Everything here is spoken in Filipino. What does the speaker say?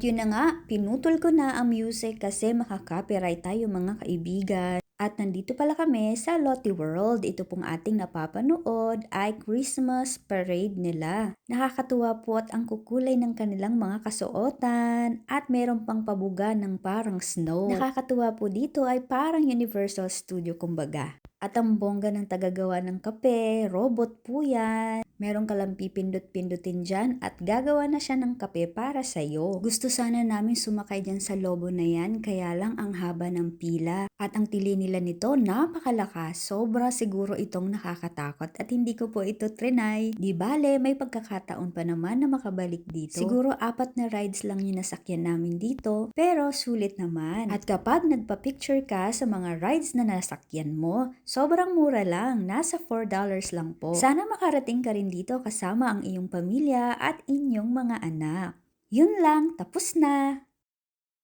At yun na nga, pinutol ko na ang music kasi makaka-copyright tayo mga kaibigan. At nandito pala kami sa Lotte World. Ito pong ating napapanood ay Christmas parade nila. Nakakatuwa po at ang kukulay ng kanilang mga kasuotan at meron pang pabuga ng parang snow. Nakakatuwa po dito ay parang Universal Studio kumbaga. At ang bongga ng tagagawa ng kape, robot po yan. Meron ka lang pipindot-pindutin dyan at gagawa na siya ng kape para sa'yo. Gusto sana namin sumakay dyan sa lobo na yan, kaya lang ang haba ng pila. At ang tili nila nito, napakalakas. Sobra siguro itong nakakatakot at hindi ko po ito trinay. Di bale, may pagkakataon pa naman na makabalik dito. Siguro 4 na rides lang yung nasakyan namin dito, pero sulit naman. At kapag nagpa-picture ka sa mga rides na nasakyan mo, sobrang mura lang, nasa $4 lang po. Sana makarating ka rin dito kasama ang iyong pamilya at inyong mga anak. Yun lang, tapos na!